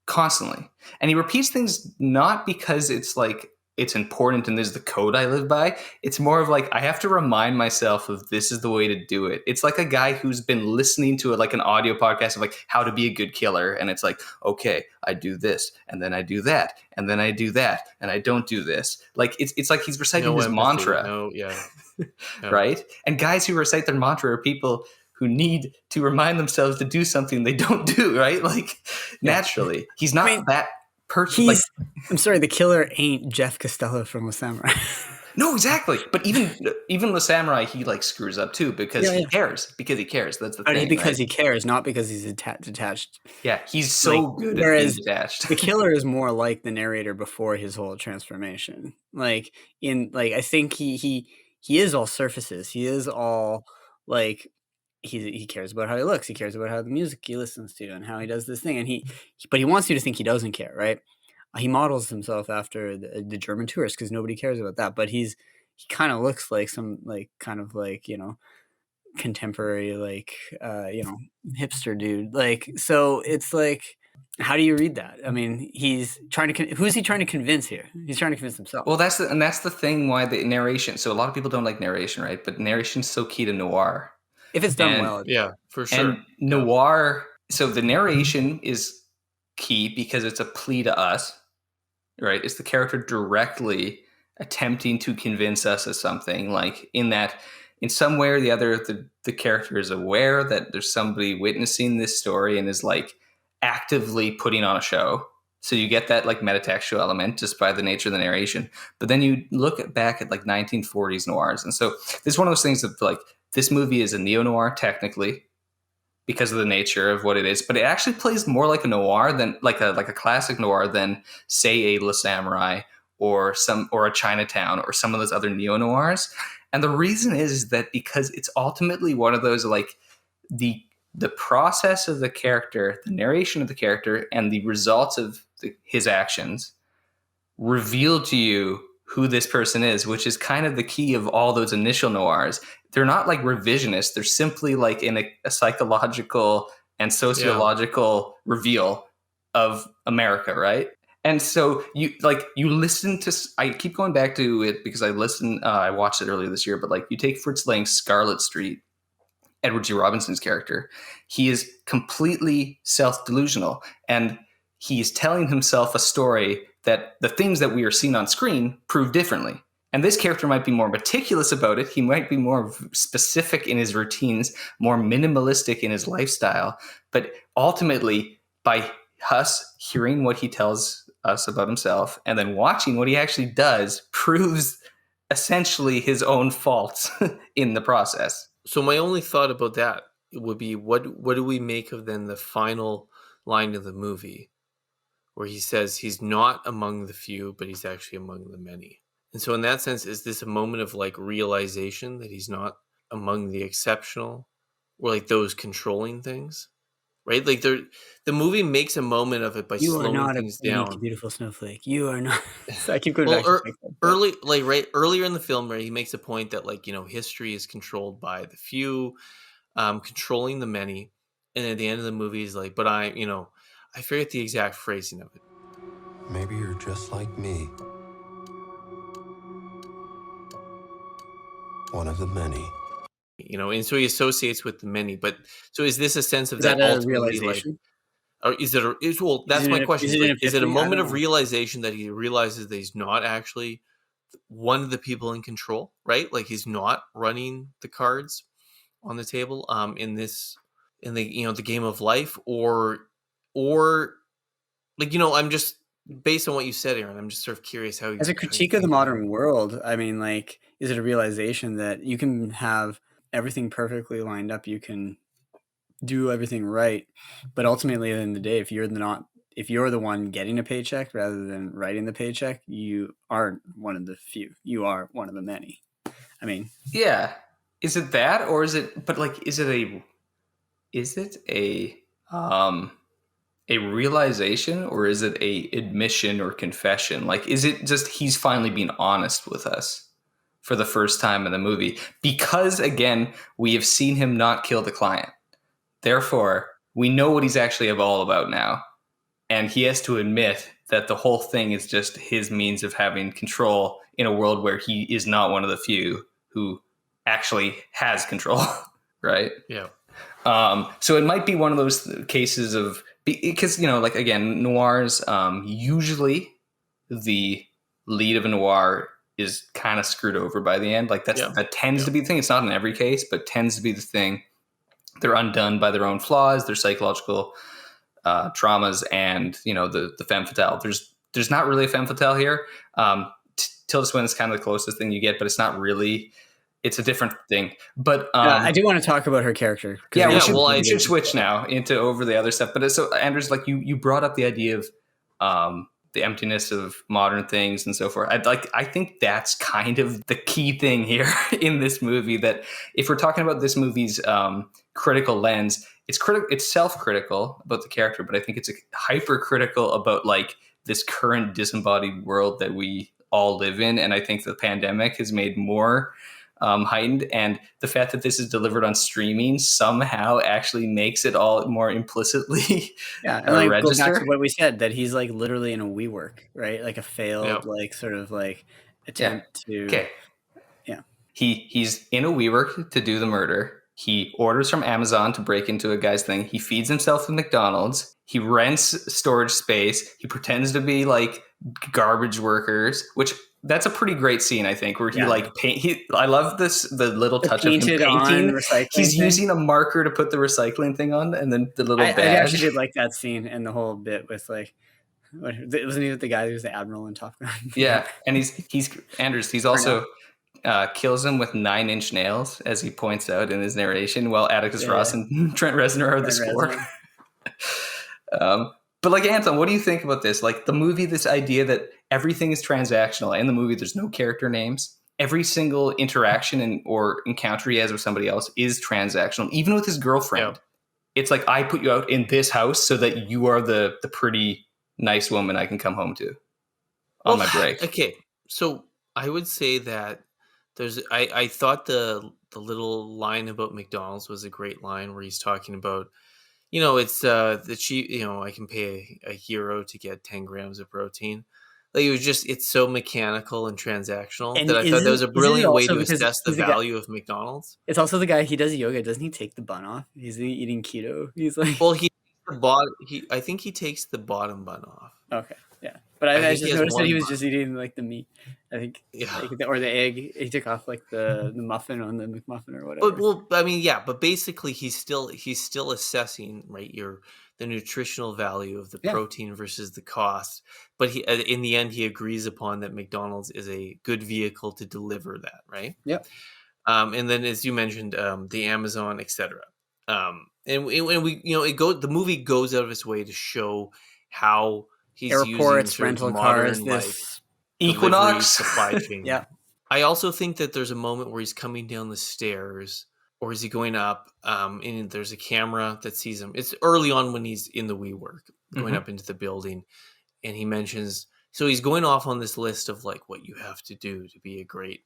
constantly. And he repeats things not because it's like, it's important and this is the code I live by. It's more of like, I have to remind myself of this is the way to do it. It's like a guy who's been listening to like an audio podcast of like how to be a good killer. And it's like, okay, I do this, and then I do that, and then I do that, and I don't do this. Like, it's like he's reciting his mantra. Right? And guys who recite their mantra are people who need to remind themselves to do something they don't do, right? Like, naturally. He's not that person. I'm sorry, the killer ain't Jeff Costello from Le Samurai. No, exactly. But even Le Samurai, he like screws up too because he cares. Because he cares. That's the thing. Because he cares, not because he's detached. Yeah, he's so good at being detached. The killer is more like the narrator before his whole transformation. I think he is all surfaces. He is all like, he cares about how he looks. He cares about how the music he listens to and how he does this thing. But he wants you to think he doesn't care, right? He models himself after the German tourist because nobody cares about that. But he kind of looks like some contemporary hipster dude. So it's like, How do you read that? I mean, he's trying to who's he trying to convince here? He's trying to convince himself. Well, that's the thing why the narration. So a lot of people don't like narration, right? But narration's so key to noir. If it's done well. Yeah, for sure. And noir, so the narration is key because it's a plea to us, right? It's the character directly attempting to convince us of something, like in some way or the other, the character is aware that there's somebody witnessing this story and is like actively putting on a show. So you get that like metatextual element just by the nature of the narration. But then you look back at like 1940s noirs. And so this is one of those things that like this movie is a neo-noir technically because of the nature of what it is, but it actually plays more like a noir than like a classic noir than say a Le Samurai or a Chinatown or some of those other neo-noirs. And the reason is that because it's ultimately one of those like the process of the character, the narration of the character, and the results of his actions reveal to you who this person is, which is kind of the key of all those initial noirs. They're not like revisionist. They're simply like in a psychological and sociological reveal of America, right? And so you listen to, I keep going back to it because I watched it earlier this year, but like you take Fritz Lang's Scarlet Street, Edward G. Robinson's character, he is completely self-delusional and he's telling himself a story that the things that we are seeing on screen prove differently. And this character might be more meticulous about it. He might be more specific in his routines, more minimalistic in his lifestyle. But ultimately, by us hearing what he tells us about himself and then watching what he actually does proves essentially his own faults in the process. So my only thought about that would be, what do we make of then the final line of the movie where he says he's not among the few, but he's actually among the many? And so in that sense, is this a moment of like realization that he's not among the exceptional or like those controlling things? Right? Like the movie makes a moment of it by slowing things down. You beautiful snowflake. You are not. So I keep going back. Earlier in the film, right, he makes a point that like, history is controlled by the few, controlling the many. And at the end of the movie, he's like, but I forget the exact phrasing of it. Maybe you're just like me. One of the many. And so he associates with the many. But so is this a sense of that ultimately, realization? Or is it? That's my question. Is it a moment of know. realization that he realizes that he's not actually one of the people in control, right? Like he's not running the cards on the table in the game of life, or like I'm just, based on what you said, Aaron, I'm just sort of curious how as a critique of the modern world, I mean, like, is it a realization that you can have everything perfectly lined up, you can do everything right, but ultimately at the end of the day, if you're the one getting a paycheck rather than writing the paycheck, you aren't one of the few. You are one of the many. I mean, yeah. Is it that, or is it? But like, is it a realization, or is it a admission or confession? Like, is it just he's finally being honest with us for the first time in the movie? Because again, we have seen him not kill the client. Therefore, we know what he's actually all about now. And he has to admit that the whole thing is just his means of having control in a world where he is not one of the few who actually has control, right? Yeah. So it might be one of those cases of, because, like, again, noirs, usually the lead of a noir is kind of screwed over by the end. Like that tends to be the thing. It's not in every case, but tends to be the thing. They're undone by their own flaws, their psychological traumas, and the femme fatale. There's not really a femme fatale here. Tilda Swinton is kind of the closest thing you get, but it's not really. It's a different thing. But I do want to talk about her character. Yeah, we should switch now into over the other stuff. But so, Andrews, like you brought up the idea of the emptiness of modern things and so forth. I think that's kind of the key thing here in this movie. That if we're talking about this movie's critical lens, it's self-critical about the character, but I think it's hypercritical about like this current disembodied world that we all live in. And I think the pandemic has made more heightened, and the fact that this is delivered on streaming somehow actually makes it all more implicitly Yeah, and like go back to register. what we said, that he's like literally in a WeWork, right? Like a failed, like sort of like Yeah. attempt to, Okay. yeah. He's in a WeWork to do the murder. He orders from Amazon to break into a guy's thing. He feeds himself at McDonald's. He rents storage space. He pretends to be like garbage workers, which that's a pretty great scene, I think, where he I love the little touch of him painted on painting. recycling He's thing. using a marker to put the recycling thing on, and then the little I badge. actually did like that scene and the whole bit with like, wasn't he the guy who was the admiral in Top Gun? Yeah, and he's Anders. He's also kills him with 9-inch nails, as he points out in his narration, while Atticus Ross and Trent Reznor are the score. But like, Anton, what do you think about this? Like the movie, this idea that everything is transactional. In the movie, there's no character names. Every single interaction or encounter he has with somebody else is transactional, even with his girlfriend. Yeah. It's like, I put you out in this house so that you are the pretty nice woman I can come home to on my break. Okay, so I would say that I thought the little line about McDonald's was a great line, where he's talking about, it's the cheap, I can pay a euro to get 10 grams of protein. Like, it's so mechanical and transactional that I thought that was a brilliant way to assess the value of McDonald's. It's also the guy, he does yoga. Doesn't he take the bun off? He's eating keto. He's like, well, I think he takes the bottom bun off. Okay. Yeah. But I just noticed that he was just eating like the meat. I think, or the egg. He took off like the muffin on the McMuffin or whatever. But basically he's still assessing, right, the nutritional value of the protein versus the cost. But he, in the end, he agrees upon that McDonald's is a good vehicle to deliver that, right? Yep. And then, as you mentioned, the Amazon, etc. And we, the movie goes out of its way to show how he's airports, using rental modern, cars, this Equinox supply chain. Yeah. I also think that there's a moment where he's coming down the stairs, or is he going up? And there's a camera that sees him. It's early on when he's in the WeWork, going up into the building, and he mentions. So he's going off on this list of like what you have to do to be a great,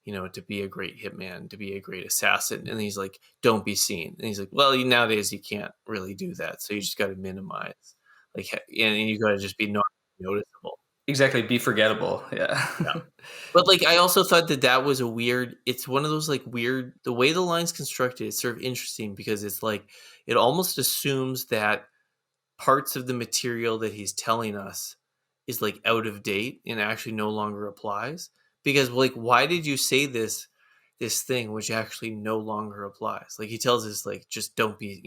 to be a great hitman, to be a great assassin. And he's like, don't be seen. And he's like, well, nowadays you can't really do that. So you just got to minimize, and you got to just be not noticeable. Exactly. Be forgettable. Yeah. But like, I also thought that was it's one of those like weird, the way the line's constructed, it's sort of interesting, because it's like, it almost assumes that parts of the material that he's telling us is like out of date and actually no longer applies. Because like, why did you say this thing which actually no longer applies? Like, he tells us like, just don't be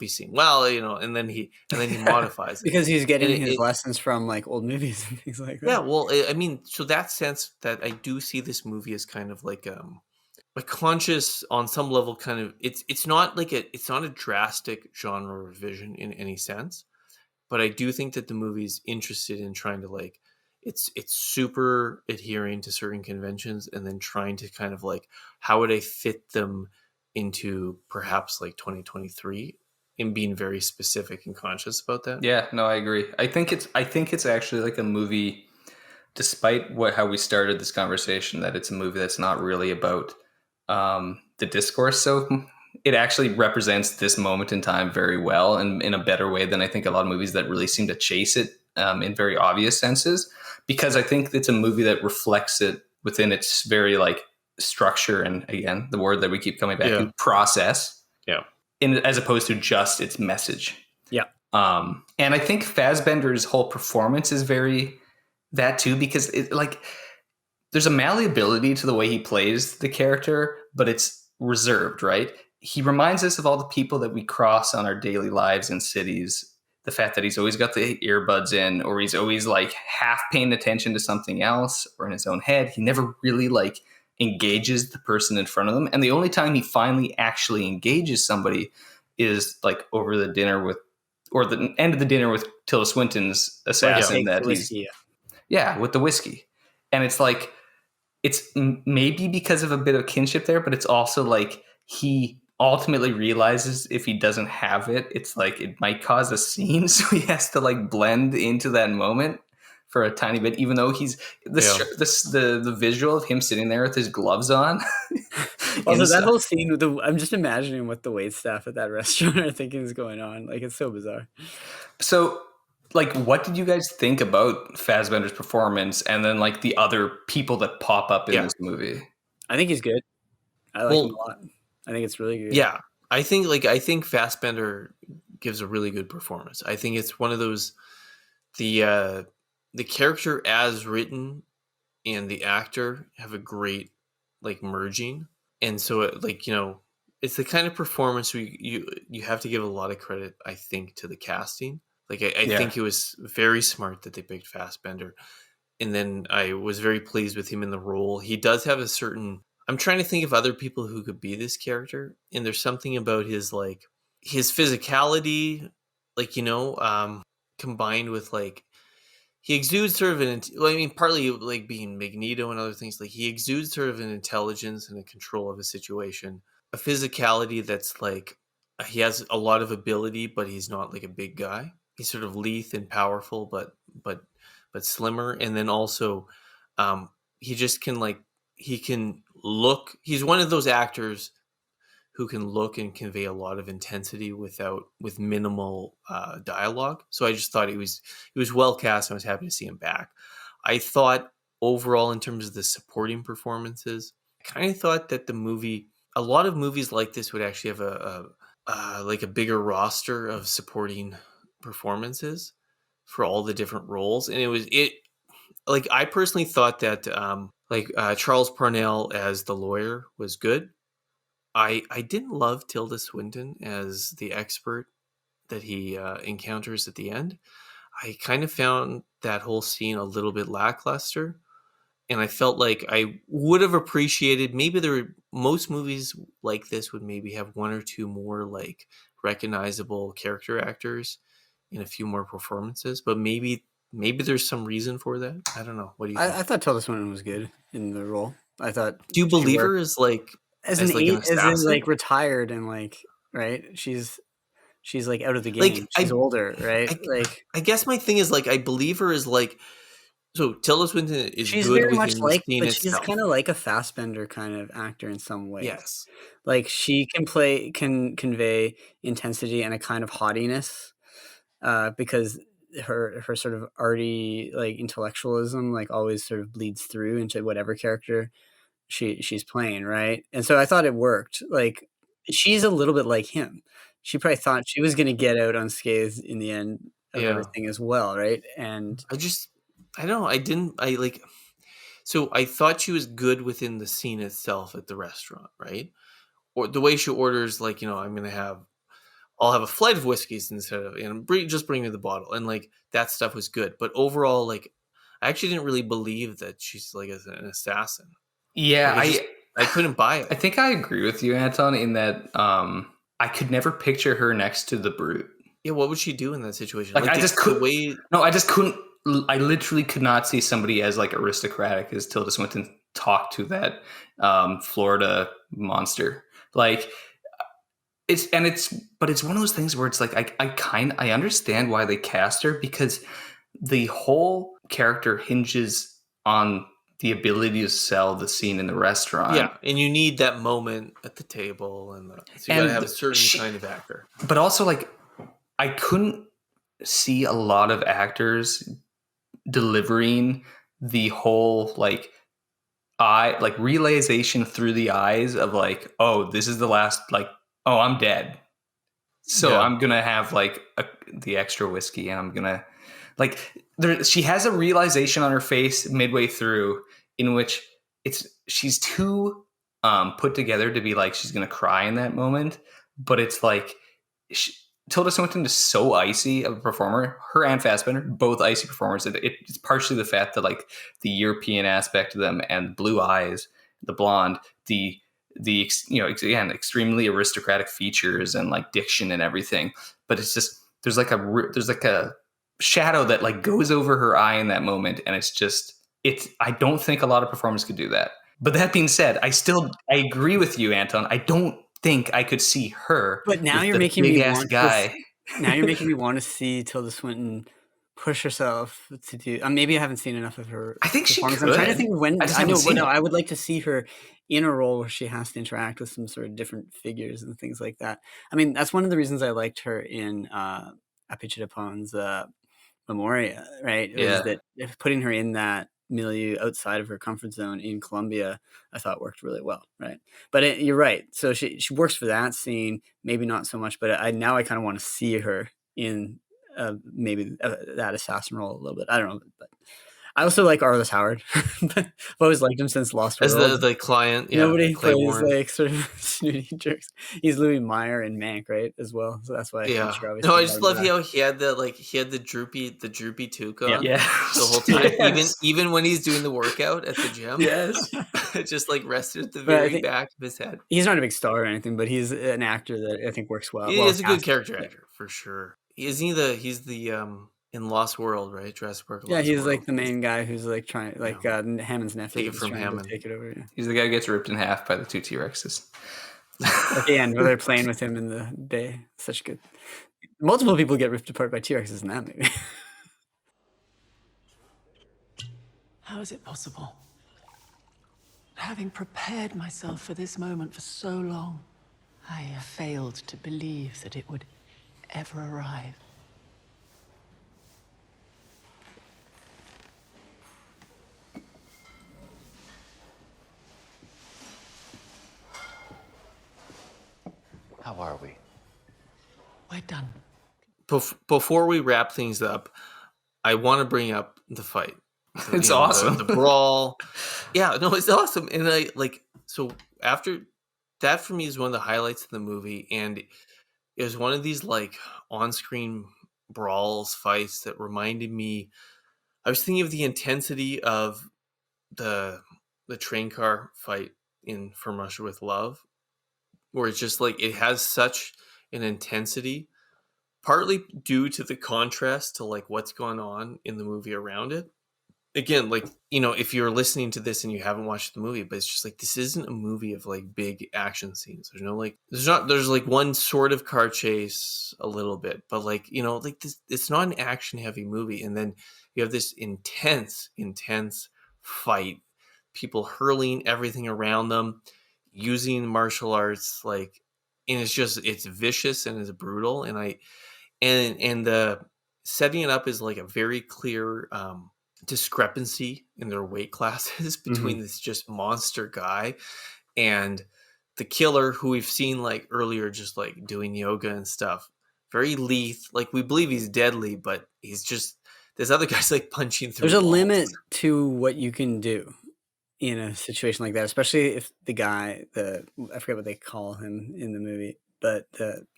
seen. Well, and then he modifies it. Because he's getting his lessons from like old movies and things like that. Yeah, well, I mean, so that sense that I do see this movie as kind of like a conscious, on some level, kind of, it's not a drastic genre revision in any sense, but I do think that the movie's interested in trying to like, it's super adhering to certain conventions, and then trying to kind of like, how would I fit them into perhaps like 2023, and being very specific and conscious about that. Yeah, no, I agree. I think it's actually like a movie, despite how we started this conversation, that it's a movie that's not really about the discourse. So it actually represents this moment in time very well, and in a better way than I think a lot of movies that really seem to chase it in very obvious senses. Because I think it's a movie that reflects it within its very like structure, and again, the word that we keep coming back to, process. Yeah. As opposed to just its message. Yeah. And I think Fassbender's whole performance is very that too, because there's a malleability to the way he plays the character, but it's reserved, right? He reminds us of all the people that we cross on our daily lives in cities. The fact that he's always got the earbuds in, or he's always like half paying attention to something else, or in his own head. He never really like engages the person in front of them. And the only time he finally actually engages somebody is like over the dinner with, or the end of the dinner with Tilda Swinton's assassin that he's, with the whiskey. And it's like, it's maybe because of a bit of kinship there, but it's also like he ultimately realizes if he doesn't have it, it's like it might cause a scene. So he has to like blend into that moment for a tiny bit, even though he's the visual of him sitting there with his gloves on. Also, that whole scene with I'm just imagining what the waitstaff at that restaurant are thinking is going on. Like, it's so bizarre. So, like, what did you guys think about Fassbender's performance and then like the other people that pop up in this movie? I think he's good. I like him a lot. I think it's really good. Yeah. I think Fassbender gives a really good performance. I think it's one of those the character as written and the actor have a great like merging. And so it's the kind of performance where you have to give a lot of credit, I think, to the casting. Like I think it was very smart that they picked Fassbender. And then I was very pleased with him in the role. He does have a certain, I'm trying to think of other people who could be this character. And there's something about his physicality, combined with he exudes sort of partly like being Magneto and other things, like he exudes sort of an intelligence and a control of a situation, a physicality that's like, he has a lot of ability, but he's not like a big guy. He's sort of lithe and powerful, but slimmer. And then also, he just can he can look. He's one of those actors who can look and convey a lot of intensity with minimal dialogue. So I just thought he was well cast, and I was happy to see him back. I thought overall, in terms of the supporting performances, I kind of thought that a lot of movies like this would actually have a bigger roster of supporting performances for all the different roles. And I personally thought that Charles Parnell as the lawyer was good. I didn't love Tilda Swinton as the expert that he encounters at the end. I kind of found that whole scene a little bit lackluster, and I felt like I would have appreciated most movies like this would maybe have one or two more like recognizable character actors in a few more performances, but maybe there's some reason for that. I don't know. What do you think? I thought Tilda Swinton was good in the role. I thought. Do you believe her as as in retired and right? She's out of the game. She's older, right? I guess my thing is I believe her as so Tilda Swinton is she's good very much but she's kind of like a Fassbender kind of actor in some ways. Yes, she can convey intensity and a kind of haughtiness, because her sort of arty intellectualism always sort of bleeds through into whatever character she's playing, right? And so I thought it worked. She's a little bit like him. She probably thought she was going to get out unscathed in the end of everything as well, right? And so I thought she was good within the scene itself at the restaurant, right? Or the way she orders, I'll have a flight of whiskeys instead of, just bring me the bottle. And that stuff was good. But overall, I actually didn't really believe that she's an assassin. Yeah, I couldn't buy it. I think I agree with you, Anton, in that I could never picture her next to the Brute. Yeah, what would she do in that situation? I just couldn't. I literally could not see somebody as aristocratic as Tilda Swinton talk to that Florida monster. It's one of those things where it's I understand why they cast her, because the whole character hinges on the ability to sell the scene in the restaurant. Yeah, and you need that moment at the table, so you gotta have a certain kind of actor. But also, I couldn't see a lot of actors delivering the whole realization through the eyes of oh, this is the last, oh, I'm dead, so I'm gonna have the extra whiskey, and I'm gonna she has a realization on her face midway through in which she's too put together to be she's gonna cry in that moment, but it's Tilda Swinton is so icy of a performer. Her and Fassbender, both icy performers. It's partially the fact that the European aspect of them and blue eyes, the blonde, the again extremely aristocratic features and diction and everything. But it's just there's a shadow that goes over her eye in that moment, and I don't think a lot of performers could do that. But that being said, I agree with you, Anton. I don't think I could see her. But now you're making me want now you're making me want to see Tilda Swinton push herself to do. Maybe I haven't seen enough of her. I think she performance. I'm trying to could. think when. I just I know, haven't seen no, it. I would like to see her in a role where she has to interact with some sort of different figures and things like that. I mean, that's one of the reasons I liked her in Apichatapong's Memoria, right? It was Yeah. that if putting her in that milieu outside of her comfort zone in Colombia, I thought worked really well, right? But you're right. So she works for that scene, maybe not so much, but I kind of want to see her in maybe that assassin role a little bit. I don't know, but I also like Arliss Howard. I've always liked him since Lost As World. the client, Nobody plays Claiborne. like sort of snooty jerks. He's Louis Meyer in Mank, right? As well. So that's why Yeah. Fincher always No, I thinks just about love him. how he had the droopy toque on Yeah. the whole time. Yes. Even when he's doing the workout at the gym. Yes. It just like rested at the But I very think back of his head. he's not a big star or anything, but he's an actor that I think works well. He well is a good cast. character Yeah. actor for sure. He's the in Lost World, right? Jurassic Park. Yeah, Lost he's World. like the main guy who's like trying, like Hammond's nephew. Take it who's from trying Hammond. to take it over. Yeah. He's the guy who gets ripped in half by the two T-Rexes. At the end, where they're playing with him in the bay. Such good. Multiple people get ripped apart by T-Rexes in that movie. How is it possible? Having prepared myself for this moment for so long, I failed to believe that it would ever arrive. How are we? We're done. Before we wrap things up, I want to bring up the fight. It's awesome. The brawl. Yeah, no, it's awesome. And I so after that, for me, is one of the highlights of the movie. And it was one of these like on-screen brawls, fights that reminded me. I was thinking of the intensity of the train car fight in From Russia with Love, where it's just like it has such an intensity, partly due to the contrast to like what's going on in the movie around it. Again, like, if you're listening to this and you haven't watched the movie, but it's just like, this isn't a movie of like big action scenes. There's like one sort of car chase a little bit, but like, this, it's not an action heavy movie. And then you have this intense fight, people hurling everything around them, using martial arts, like, and it's vicious and it's brutal. And the setting it up is like a very clear, discrepancy in their weight classes between this just monster guy and the killer, who we've seen like earlier just like doing yoga and stuff, very lethal. Like, we believe he's deadly, but he's just, this other guy's like punching through There's a walls. limit to what you can do in a situation like that, especially if the guy, I forget what they call him in the movie, but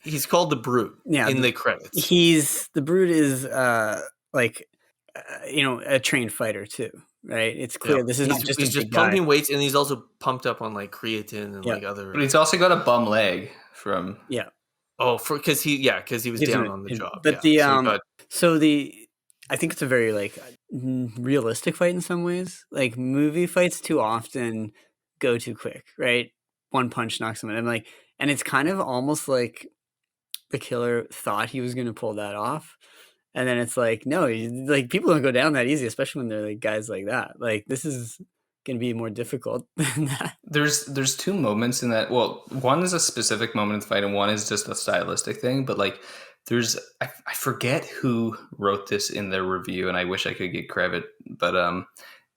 he's called the Brute in the credits. The Brute is a trained fighter too, right? It's clear this is not just he's a just big guy. pumping weights, and he's also pumped up on like creatine and like other. But he's also got a bum leg from. Yeah. Oh, because he was down on the job. But I think it's a very like realistic fight in some ways. Like, movie fights too often go too quick, right? One punch knocks someone. And it's kind of almost like the killer thought he was going to pull that off. And then it's like, no, like, people don't go down that easy, especially when they're like guys like that. Like, this is going to be more difficult than that. There's two moments in that. Well, one is a specific moment in the fight, and one is just a stylistic thing. But like, I forget who wrote this in their review, and I wish I could get credit. But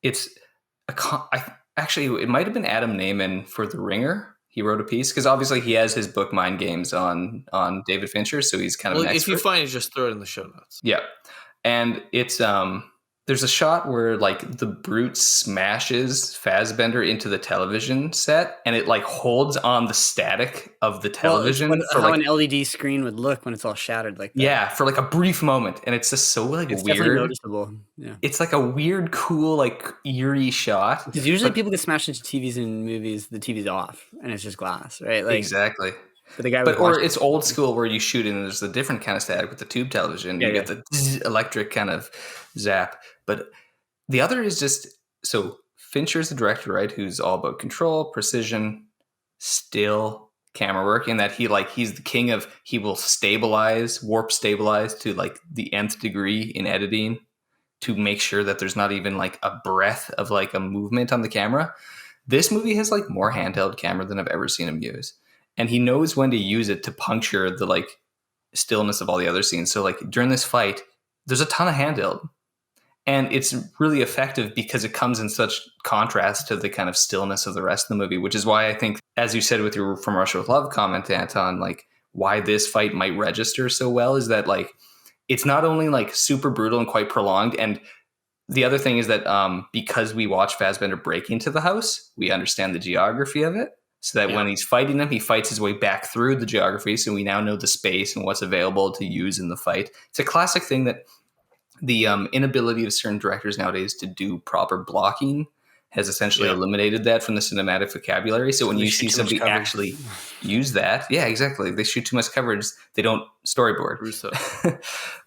it's actually, it might have been Adam Naiman for The Ringer. He wrote a piece because obviously he has his book Mind Games on David Fincher, so he's kind of an expert. If you find it, just throw it in the show notes. Yeah, and it's there's a shot where like the Brute smashes Fassbender into the television set, and it like holds on the static of the television. Well, how an LED screen would look when it's all shattered like that. Yeah, for like a brief moment, and it's just so like it's weird. Definitely noticeable. Yeah, it's like a weird, cool, like eerie shot. Because usually people get smashed into TVs in movies, the TV's off and it's just glass, right? Like, exactly. But the guy, or it's old school where you shoot and there's a different kind of static with the tube television. You get the electric kind of zap. But the other is just, so Fincher's the director, right? Who's all about control, precision, still camera work in that he's the king of, he will warp stabilize to like the nth degree in editing to make sure that there's not even like a breath of like a movement on the camera. This movie has like more handheld camera than I've ever seen him use. And he knows when to use it to puncture the like stillness of all the other scenes. So like during this fight, there's a ton of handheld. And it's really effective because it comes in such contrast to the kind of stillness of the rest of the movie, which is why I think, as you said with your From Russia with Love comment, Anton, like why this fight might register so well is that like it's not only like super brutal and quite prolonged. And the other thing is that because we watch Fassbender break into the house, we understand the geography of it. So that when he's fighting them, he fights his way back through the geography. So we now know the space and what's available to use in the fight. It's a classic thing that the inability of certain directors nowadays to do proper blocking has essentially eliminated that from the cinematic vocabulary. So when you see somebody actually use that, yeah, exactly. They shoot too much coverage. They don't storyboard. Russo.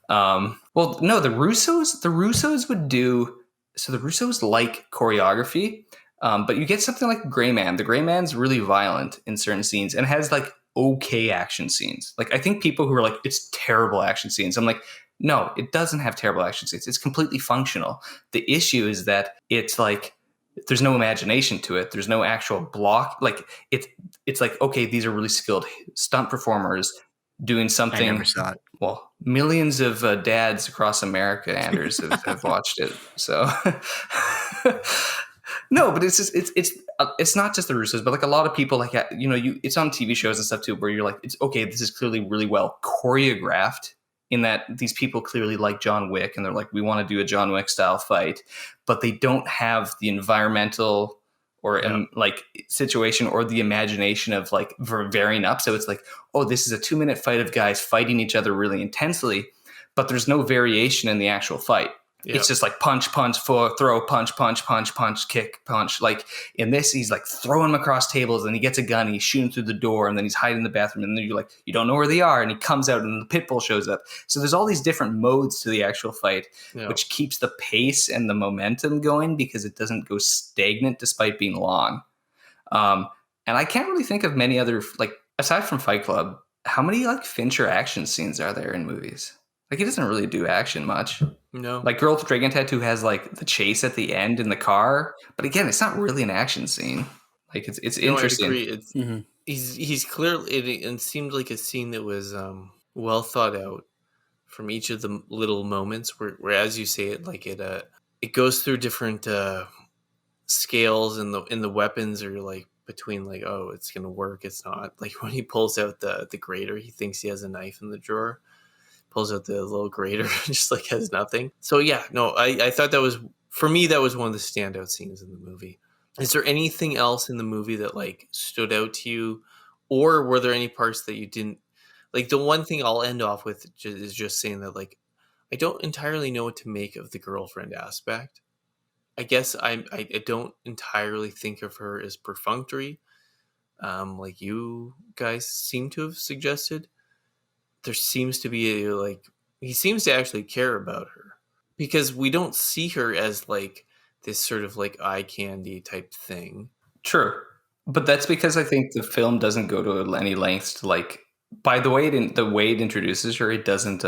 Well, no, the Russos would do, so the Russos like choreography, but you get something like Gray Man. The Gray Man's really violent in certain scenes and has like okay action scenes. Like I think people who are like, it's terrible action scenes. I'm like, no, it doesn't have terrible action scenes. It's completely functional. The issue is that it's like, there's no imagination to it. There's no actual block. Like it's like, okay, these are really skilled stunt performers doing something. I never saw it. Well, millions of dads across America, Anders, have watched it. So no, but it's just, it's not just the Russos, but like a lot of people, like, you know, it's on TV shows and stuff too, where you're like, it's okay, this is clearly really well choreographed, in that these people clearly like John Wick and they're like, we want to do a John Wick style fight, but they don't have the environmental or like situation or the imagination of like varying up. So it's like, oh, this is a 2-minute fight of guys fighting each other really intensely, but there's no variation in the actual fight. Yeah. It's just like punch, punch, throw, punch, punch, punch, punch, kick, punch. Like in this, he's like throwing them across tables and he gets a gun and he's shooting through the door and then he's hiding in the bathroom and then you're like, you don't know where they are. And he comes out and the pit bull shows up. So there's all these different modes to the actual fight, which keeps the pace and the momentum going because it doesn't go stagnant despite being long. And I can't really think of many other, like aside from Fight Club, how many like Fincher action scenes are there in movies? Like he doesn't really do action much. No. Like Girl with the Dragon Tattoo has like the chase at the end in the car, but again, it's not really an action scene. Like it's interesting. I agree. It's he's clearly it seemed like a scene that was well thought out from each of the little moments where as you say it, like it goes through different scales and the weapons are like between like, oh, it's gonna work, it's not. Like when he pulls out the grater, he thinks he has a knife in the drawer. Pulls out the little grater and just like has nothing. So yeah, no, I thought that was, for me, that was one of the standout scenes in the movie. Is there anything else in the movie that like stood out to you, or were there any parts that you didn't like? The one thing I'll end off with is just saying that like I don't entirely know what to make of the girlfriend aspect. I guess I don't entirely think of her as perfunctory, like you guys seem to have suggested. There seems to be he seems to actually care about her, because we don't see her as like this sort of like eye candy type thing. True. But that's because I think the film doesn't go to any lengths to like, by the way it introduces her, it doesn't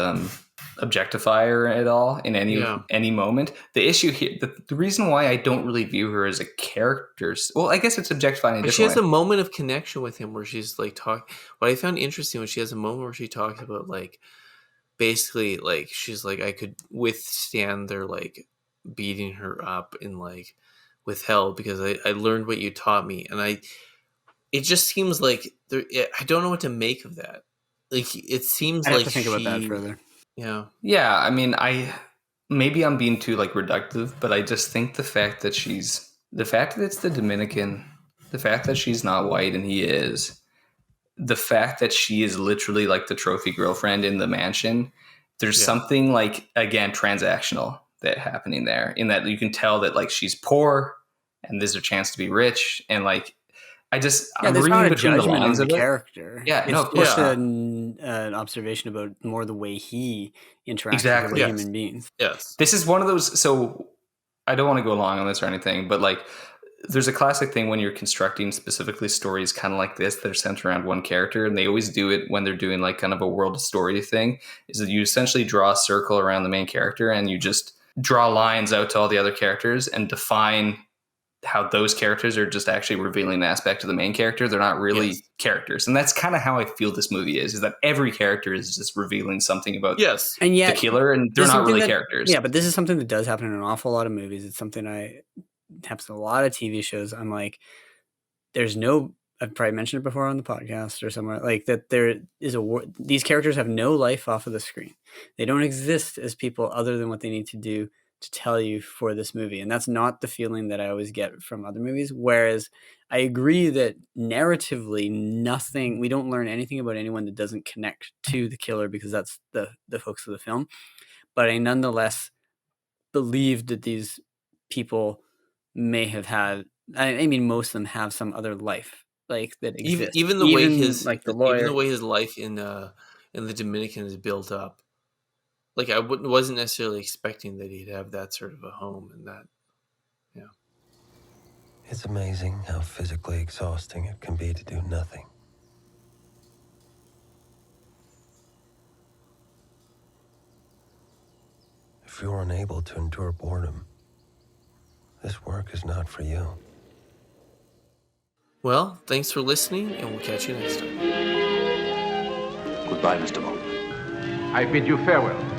objectify her at all in any moment. The issue here, the reason why I don't really view her as a character, well, I guess it's objectifying. But she has a moment of connection with him where she's like talking. What I found interesting was she has a moment where she talks about like, basically like she's like, I could withstand their like beating her up and like with hell because I learned what you taught me, and it just seems like I don't know what to make of that. Like it seems I like have to think about that further. Yeah. I mean, maybe I'm being too like reductive, but I just think the fact that it's the Dominican, the fact that she's not white and he is, the fact that she is literally like the trophy girlfriend in the mansion. There's something like, again, transactional that happening there, in that you can tell that like she's poor and there's a chance to be rich, and like I'm there's reading not a between the judgment lines on of the it. character. Yeah, it's just an observation about more the way he interacts with human beings. Yes, this is one of those. So I don't want to go along on this or anything, but like there's a classic thing when you're constructing specifically stories kind of like this that are centered around one character, and they always do it when they're doing like kind of a world story thing, is that you essentially draw a circle around the main character and you just draw lines out to all the other characters and define how those characters are just actually revealing an aspect of the main character. They're not really characters. And that's kind of how I feel this movie is that every character is just revealing something about and yet, the killer, and they're not really characters. Yeah, but this is something that does happen in an awful lot of movies. It's something happens in a lot of TV shows. I'm like, I've probably mentioned it before on the podcast or somewhere, like that there is these characters have no life off of the screen. They don't exist as people other than what they need to do to tell you for this movie. And that's not the feeling that I always get from other movies. Whereas I agree that narratively we don't learn anything about anyone that doesn't connect to the killer, because that's the focus of the film. But I nonetheless believe that these people may have had, I mean, most of them have some other life like that exists. Even the way his like the lawyer, even the way his life in the Dominican is built up. Like I wasn't necessarily expecting that he'd have that sort of a home, and that, yeah. It's amazing how physically exhausting it can be to do nothing. If you're unable to endure boredom, this work is not for you. Well, thanks for listening, and we'll catch you next time. Goodbye, Mr. Bond. I bid you farewell.